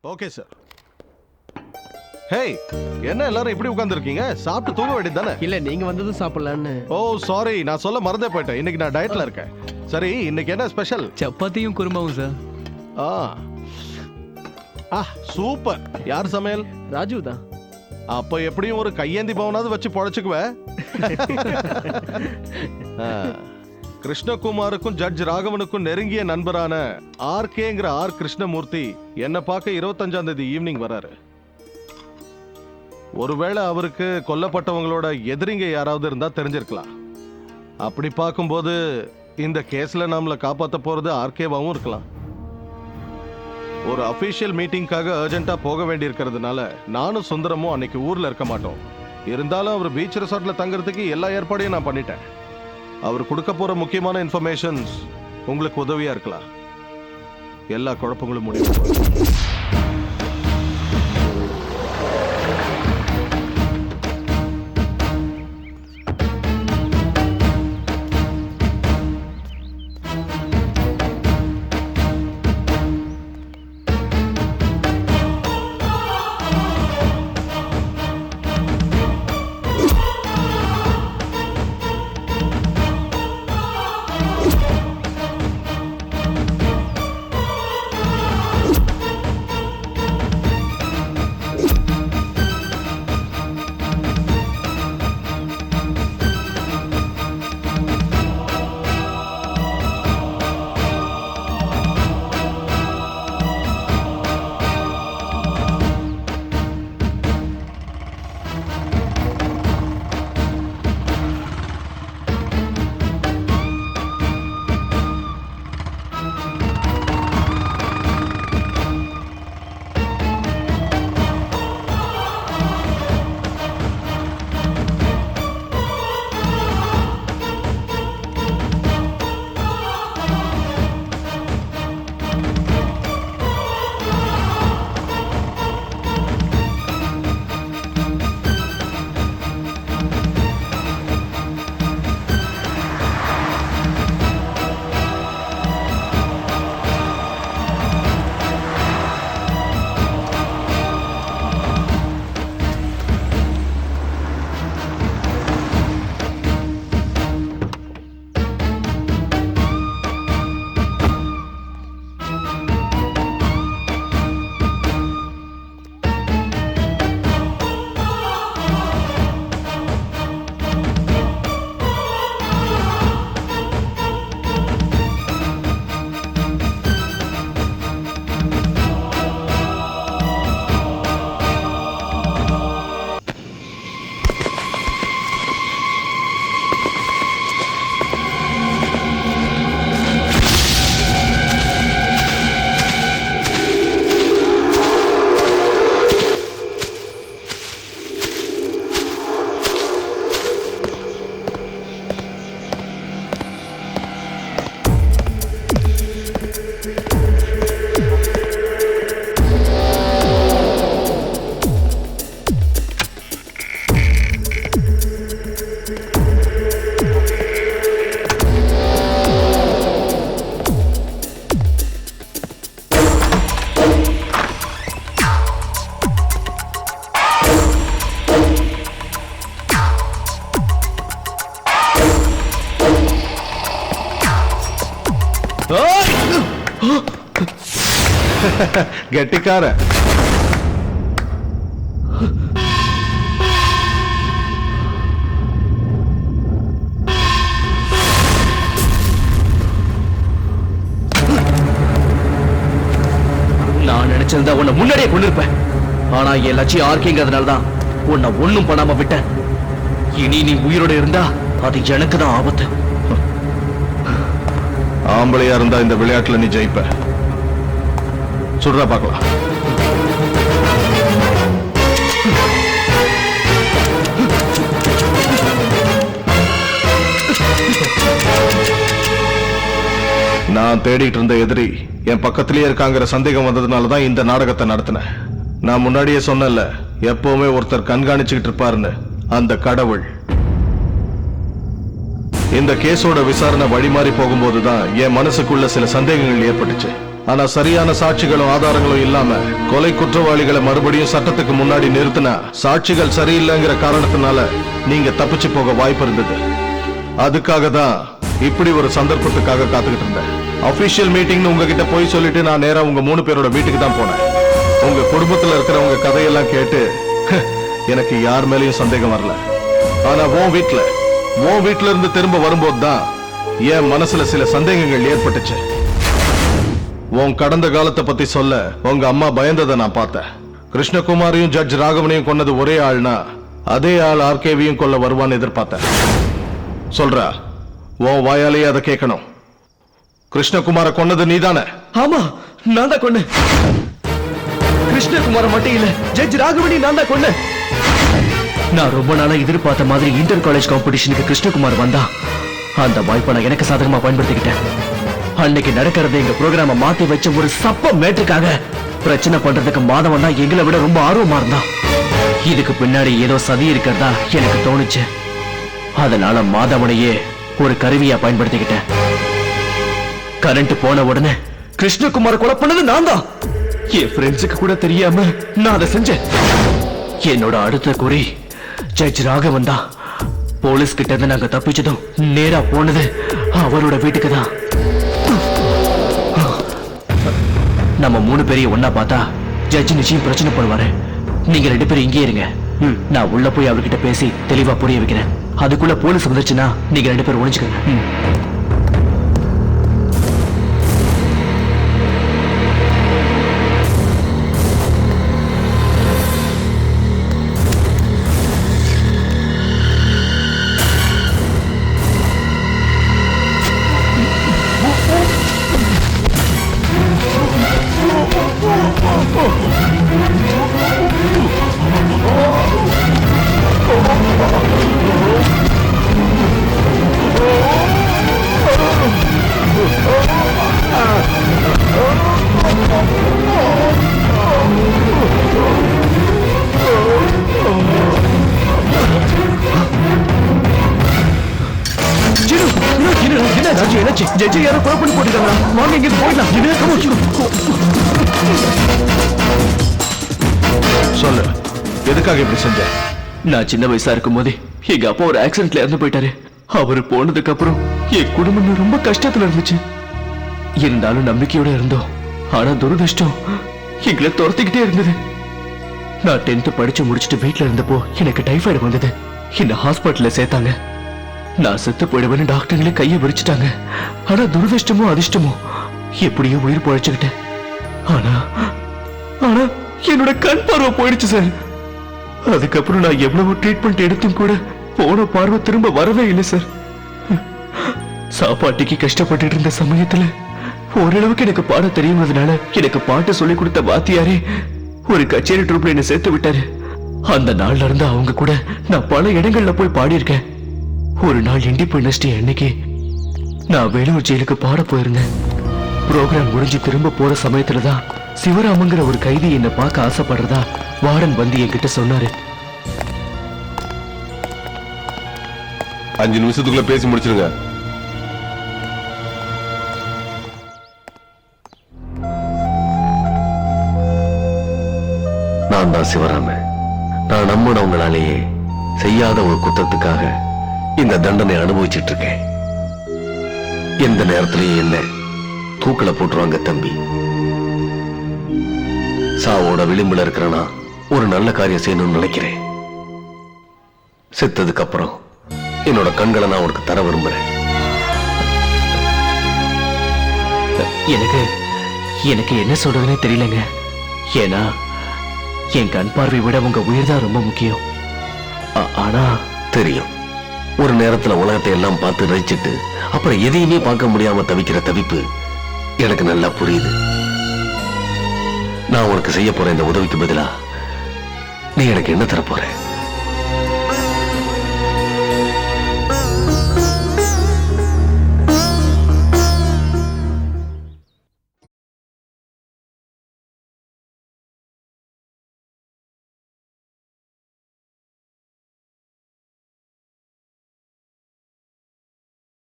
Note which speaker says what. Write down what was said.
Speaker 1: Okay sir. Hey, என்ன எல்லாரும் இப்படி உட்கார்ந்துருக்கீங்க? சாப்பிட்டு தூங்க வேண்டியது தானே?
Speaker 2: இல்ல நீங்க வந்ததும் சாப்பிடலான்னு.
Speaker 1: ஓ சாரி, நான் சொல்ல மறந்தே போயிட்டேன். இன்னைக்கு நான் டயட்ல இருக்கேன். சரி, இன்னைக்கு என்ன ஸ்பெஷல்?
Speaker 2: சப்பாத்தியும் குருமாவும் சார்.
Speaker 1: சூப்பர். யார் சமையல்?
Speaker 2: ராஜு தான்.
Speaker 1: அப்ப எப்படியும் ஒரு கையேந்தி பவனாவது வச்சு பொழைச்சுக்குவே. கிருஷ்ணகுமாருக்கும் ஜட்ஜ் ராகவனுக்கும் நெருங்கிய நண்பரான ஆர்கேங்கிற ஆர் கிருஷ்ணமூர்த்தி என்ன பார்க்க 25ஆம் தேதி ஈவினிங் வராரு. ஒருவேளை அவருக்கு கொல்லப்பட்டவங்களோட எதிரிங்க யாராவது இருந்தா தெரிஞ்சிருக்கலாம். அப்படி பார்க்கும்போது இந்த கேஸ்ல நம்மள காப்பாத்த போறது ஆர்கேவாவும் இருக்கலாம். ஒரு அபிஷியல் மீட்டிங்காக அர்ஜென்ட்டா போக வேண்டி இருக்கிறதுனால நானும் சுந்தரமும் அன்னைக்கு ஊர்ல இருக்க மாட்டோம். இருந்தாலும் அவர் பீச் ரெசார்ட்ல தங்குறதுக்கு எல்லா ஏற்பாடையும் நான் பண்ணிட்டேன். அவர் கொடுக்க போற முக்கியமான இன்ஃபர்மேஷன்ஸ் உங்களுக்கு உதவியா இருக்கலாம். எல்லா குழப்பங்களும் முடிவு. கெட்டிக்கார.
Speaker 2: நான் நினைச்சிருந்தா உன்னை முன்னாடியே கொண்டிருப்பேன். ஆனா என் லட்சியம் ஆர்கேங்கிறதுனாலதான் உன்னை ஒண்ணும் பண்ணாம விட்டேன். இனி நீ உயிரோட இருந்தா அது எனக்கு தான் ஆபத்து.
Speaker 1: ஆம்பளையா இருந்தா இந்த விளையாட்டுல நீ ஜெயிப்ப. சுடுறா பார்க்கலாம். நான் தேடிட்டு இருந்த எதிரி என் பக்கத்திலேயே இருக்காங்கிற சந்தேகம் வந்ததுனாலதான் இந்த நாடகத்தை நடத்தினேன். நான் முன்னாடியே சொன்னல, எப்பவுமே ஒருத்தர் கண்காணிச்சுக்கிட்டு இருப்பாருன்னு. அந்த கடவுள் இந்த கேஸோட விசாரணை வழிமாறி போகும்போதுதான் என் மனசுக்குள்ள சில சந்தேகங்கள் ஏற்பட்டுச்சு. ஆனா சரியான சாட்சிகளும் ஆதாரங்களும் இல்லாம கொலை குற்றவாளிகளை மறுபடியும் சட்டத்துக்கு முன்னாடி நிறுத்தினா சாட்சிகள் சரியில்லைங்கிற காரணத்தினால நீங்க தப்பிச்சு போக வாய்ப்பு இருந்தது. அதுக்காக தான் இப்படி ஒரு சந்தர்ப்பத்துக்காக காத்துக்கிட்டு இருந்தேன். அபிஷியல் மீட்டிங்னு உங்ககிட்ட போய் சொல்லிட்டு நான் நேரா உங்க 3 பேரோட வீட்டுக்கு தான் போனேன். உங்க குடும்பத்துல இருக்கிறவங்க கதையெல்லாம் கேட்டு எனக்கு யார் மேலயும் சந்தேகம் வரல. ஆனா உன் வீட்டுல இருந்து திரும்ப வரும்போது தான் என் மனசுல சில சந்தேகங்கள் ஏற்பட்டுச்சு. உன் கடந்த காலத்தை பத்தி சொல்ல உங்க அம்மா பயந்ததை நான் பார்த்தேன். கிருஷ்ணகுமாரையும் ஜட்ஜ் ராகவனையும் கொன்னது ஒரே ஆள்னா அதே ஆள் ஆர்கேவியும் கொல்ல வருவான்னு எதிர்பார்த்தேன். சொல்றா, உன் வாயாலேயே அதை கேட்கணும். கிருஷ்ணகுமாரை கொன்னது நீதானே?
Speaker 2: ஆமா, நான் தான் கொன்னேன். கிருஷ்ணகுமார மட்டும் இல்ல, ஜட்ஜ் ராகவனி நான் தான் கொன்னேன். நான் ரொம்ப நாளா எதிர்பார்த்த மாதிரி இன்டர் காலேஜ் காம்படிஷனுக்கு கிருஷ்ணகுமார் வந்தா அந்த வாய்ப்பை நான் எனக்கு சாதகமா பயன்படுத்திக்கிட்டேன். அன்னைக்கு நடக்கிறது எங்க ப்ரோக்ராம மாத்தி வச்ச ஒரு சப்ப மேட்டுக்காக பிரச்சனை பண்றதுக்கு மாதவன் தான் எங்களை விட ரொம்ப ஆர்வமா இருந்தான். இதுக்கு பின்னாடி ஏதோ சதி இருக்கிறதா எனக்கு தோணுச்சு. அதனால மாதவனையே ஒரு கருவியா பயன்படுத்திக்கிட்டேன். கரண்ட் போன உடனே கிருஷ்ணகுமார் கொலை பண்ணது நான் தான். என் ஃப்ரெண்ட்ஸுக்கு கூட தெரியாம நான் அதை செஞ்சேன். என்னோட அடுத்த குறி ஜட்ஜ் ராகவன் தான். போலீஸ் கிட்ட இருந்து நாங்க தப்பிச்சதும் நேரா போனது அவரோட வீட்டுக்கு தான். நம்ம 3 பேரையும் ஒன்னா பார்த்தா ஜட்ஜ் நிச்சயம் பிரச்சனை பண்ணுவாரு. நீங்க 2 பேரும் இங்கே இருங்க. நான் உள்ள போய் அவர்கிட்ட பேசி தெளிவா புரிய வைக்கிறேன். அதுக்குள்ள போலீஸ் வந்துருச்சுன்னா நீங்க 2 பேரும் ஒளிஞ்சுக்கங்க. ஜட்ஜி யாரோ கொலை பண்ணி போட்டுட்டாங்களா? வாங்க இங்க போயிடலாம்.
Speaker 1: சொல்லு, எதுக்காக இப்படி செஞ்ச?
Speaker 2: நான் சின்ன வயசா இருக்கும் போதே எங்க அப்பா ஒரு ஆக்சிடென்ட்ல இறந்து போயிட்டாரு. அவரு போனதுக்கு அப்புறம் என் குடும்பம் ரொம்ப கஷ்டத்துல இருந்துச்சு. இருந்தாலும் நம்பிக்கையோட இருந்தோம். ஆனா துரதிருஷ்டம் எங்களை துரத்திக்கிட்டே இருந்தது. நான் 10th படிச்சு முடிச்சுட்டு வீட்டுல இருந்தப்போ எனக்கு டைஃபாய்டு வந்தது. என்ன ஹாஸ்பிட்டல்ல சேர்த்தாங்க. நான் செத்து போயிடுவேன்னு டாக்டர்களே கையை விரிச்சிட்டாங்க. ஆனா துரதிருஷ்டமோ அதிர்ஷ்டமோ எப்படியோ உயிர் பழைச்சுக்கிட்டேன். ஆனா ஆனா என்னோட கண் பார்வை போயிடுச்சு சார். அதுக்கப்புறம் நான் எவ்வளவு ட்ரீட்மெண்ட் எடுத்தும் கூட போன பார்வை திரும்ப வரவே இல்லை சார். சாப்பாட்டுக்கு கஷ்டப்பட்டு இருந்த சமயத்துல ஓரளவுக்கு எனக்கு பாட தெரியுங்கிறதுனால எனக்கு பாட்டு சொல்லி கொடுத்த வாத்தியாரே ஒரு கச்சேரி ட்ரூப்ல என்ன சேர்த்து விட்டாரு. அந்த நாள்ல இருந்து அவங்க கூட நான் பல இடங்கள்ல போய் பாடியிருக்கேன். ஒரு நாள் இண்டிபெண்டன்ஸ் டே அன்னைக்கு நான் வேலூர் ஜெயிலுக்கு பாட போயிருந்தேன். ப்ரோக்ராம் முடிஞ்சு திரும்ப போற சமயத்துலதான் சிவராமங்கிற ஒரு கைதி என்ன பார்க்க ஆசைப்படுறதா வார்டன் வந்து என்கிட்ட சொன்னாரு.
Speaker 3: 5 நிமிஷத்துக்குள்ள பேசி முடிச்சிருங்க.
Speaker 4: நான் தான் சிவராமன். நான் நம்பினவங்களாலேயே செய்யாத ஒரு குற்றத்துக்காக இந்த தண்டனை அனுபவிச்சிட்டு இருக்கேன். எந்த நேரத்திலேயே என்ன தூக்கில போட்டுருவாங்க தம்பி. சாவோட விளிம்புல இருக்கிறனா ஒரு நல்ல காரியம் செய்யணும்னு நினைக்கிறேன். செத்ததுக்கு அப்புறம் என்னோட கண்களை நான் உனக்கு தர விரும்புறேன்.
Speaker 2: எனக்கு என்ன சொல்றதுன்னே தெரியலங்க. ஏன்னா என் கண் பார்வை விட உங்க உயிர் தான் ரொம்ப முக்கியம். ஆனா
Speaker 4: தெரியும், ஒரு நேரத்துல உலகத்தை எல்லாம் பார்த்து ரசிச்சுட்டு அப்புறம் எதையுமே பார்க்க முடியாம தவிக்கிற தவிப்பு எனக்கு நல்லா புரியுது. நான் உனக்கு செய்ய போற இந்த உதவிக்கு பதிலா நீ எனக்கு என்ன தர போற?